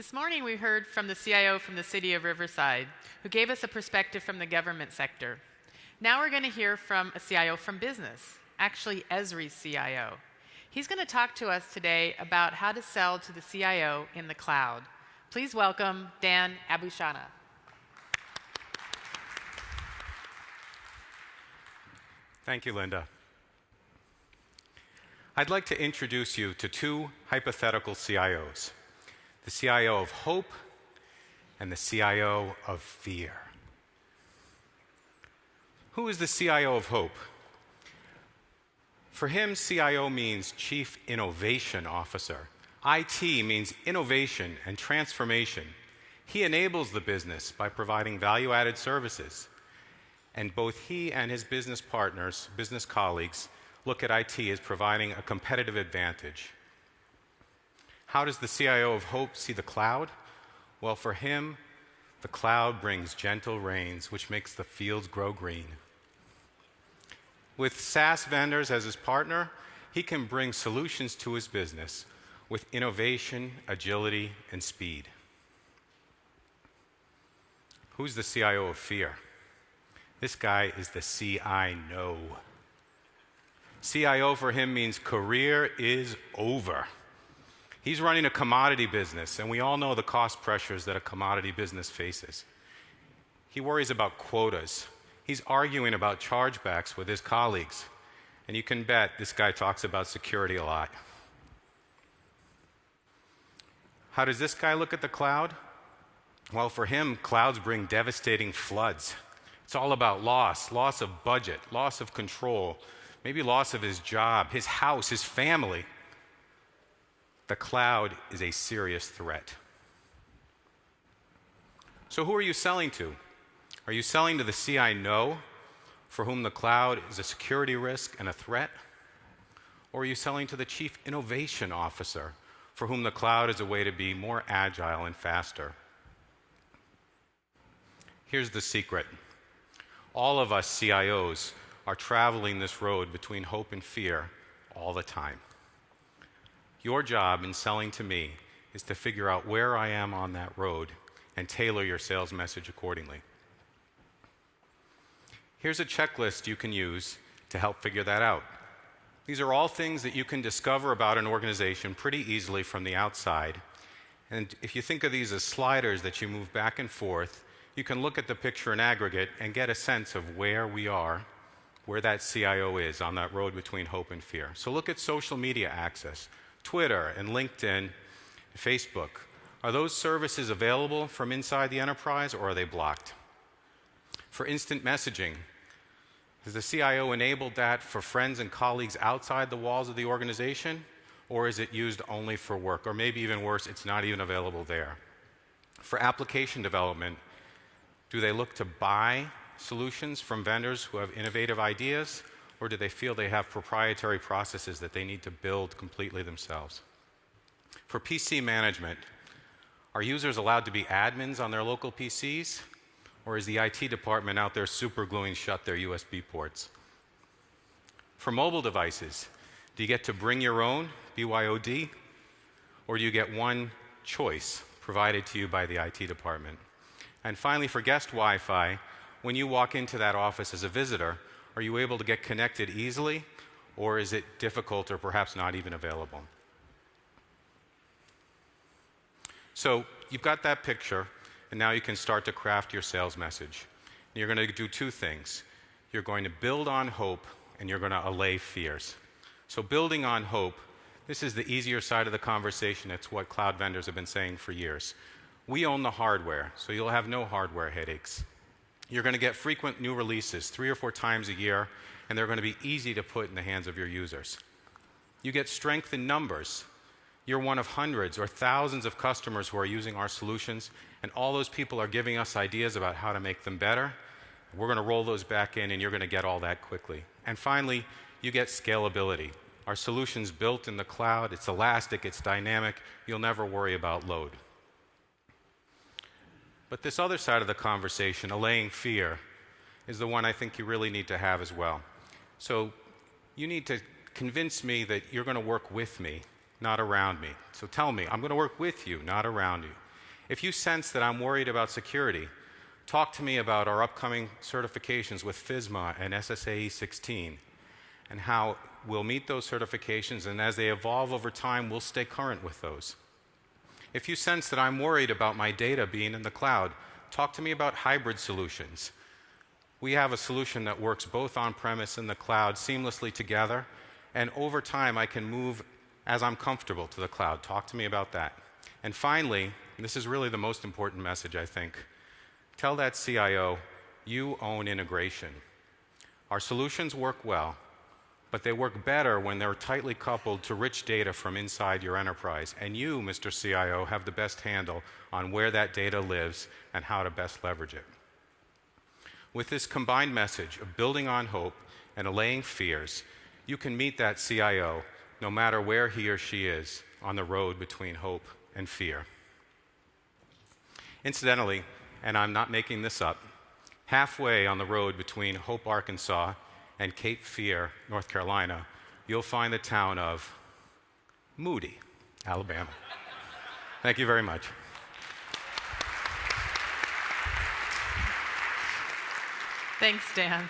This morning we heard from the CIO from the city of Riverside, who gave us a perspective from the government sector. Now we're going to hear from a CIO from business, actually Esri's CIO. He's going to talk to us today about how to sell to the CIO in the cloud. Please welcome Dan Abushanab. Thank you, Linda. I'd like to introduce you to two hypothetical CIOs, the CIO of hope and the CIO of fear. Who is the CIO of hope? For him, CIO means Chief Innovation Officer. IT means innovation and transformation. He enables the business by providing value-added services. And both he and his business partners, business colleagues, look at IT as providing a competitive advantage. How does the CIO of hope see the cloud? Well, for him, the cloud brings gentle rains, which makes the fields grow green. With SaaS vendors as his partner, he can bring solutions to his business with innovation, agility, and speed. Who's the CIO of fear? This guy is the CIO. CIO for him means career is over. He's running a commodity business, and we all know the cost pressures that a commodity business faces. He worries about quotas. He's arguing about chargebacks with his colleagues. And you can bet this guy talks about security a lot. How does this guy look at the cloud? Well, for him, clouds bring devastating floods. It's all about loss of budget, loss of control, maybe loss of his job, his house, his family. The cloud is a serious threat. So who are you selling to? Are you selling to the CIO, for whom the cloud is a security risk and a threat? Or are you selling to the Chief Innovation Officer, for whom the cloud is a way to be more agile and faster? Here's the secret. All of us CIOs are traveling this road between hope and fear all the time. Your job in selling to me is to figure out where I am on that road and tailor your sales message accordingly. Here's a checklist you can use to help figure that out. These are all things that you can discover about an organization pretty easily from the outside. And if you think of these as sliders that you move back and forth, you can look at the picture in aggregate and get a sense of where we are, where that CIO is on that road between hope and fear. So look at social media access, Twitter and LinkedIn, and Facebook. Are those services available from inside the enterprise, or are they blocked? For instant messaging, has the CIO enabled that for friends and colleagues outside the walls of the organization, or is it used only for work? Or maybe even worse, it's not even available there. For application development, do they look to buy solutions from vendors who have innovative ideas, or do they feel they have proprietary processes that they need to build completely themselves? For PC management, are users allowed to be admins on their local PCs, or is the IT department out there supergluing shut their USB ports? For mobile devices, do you get to bring your own, BYOD, or do you get one choice provided to you by the IT department? And finally, for guest Wi-Fi, when you walk into that office as a visitor, are you able to get connected easily, or is it difficult or perhaps not even available? So you've got that picture, and now you can start to craft your sales message. You're going to do two things. You're going to build on hope, and you're going to allay fears. So building on hope, this is the easier side of the conversation. It's what cloud vendors have been saying for years. We own the hardware, so you'll have no hardware headaches. You're going to get frequent new releases, 3 or 4 times a year, and they're going to be easy to put in the hands of your users. You get strength in numbers. You're one of hundreds or thousands of customers who are using our solutions, and all those people are giving us ideas about how to make them better. We're going to roll those back in, and you're going to get all that quickly. And finally, you get scalability. Our solution's built in the cloud. It's elastic. It's dynamic. You'll never worry about load. But this other side of the conversation, allaying fear, is the one I think you really need to have as well. So you need to convince me that you're going to work with me, not around me. So tell me, I'm going to work with you, not around you. If you sense that I'm worried about security, talk to me about our upcoming certifications with FISMA and SSAE 16 and how we'll meet those certifications, and as they evolve over time, we'll stay current with those. If you sense that I'm worried about my data being in the cloud, talk to me about hybrid solutions. We have a solution that works both on-premise and the cloud seamlessly together, and over time I can move as I'm comfortable to the cloud. Talk to me about that. And finally, and this is really the most important message, I think, tell that CIO, you own integration. Our solutions work well, but they work better when they're tightly coupled to rich data from inside your enterprise. And you, Mr. CIO, have the best handle on where that data lives and how to best leverage it. With this combined message of building on hope and allaying fears, you can meet that CIO no matter where he or she is on the road between hope and fear. Incidentally, and I'm not making this up, halfway on the road between Hope, Arkansas and Cape Fear, North Carolina, you'll find the town of Moody, Alabama. Thank you very much. Thanks, Dan.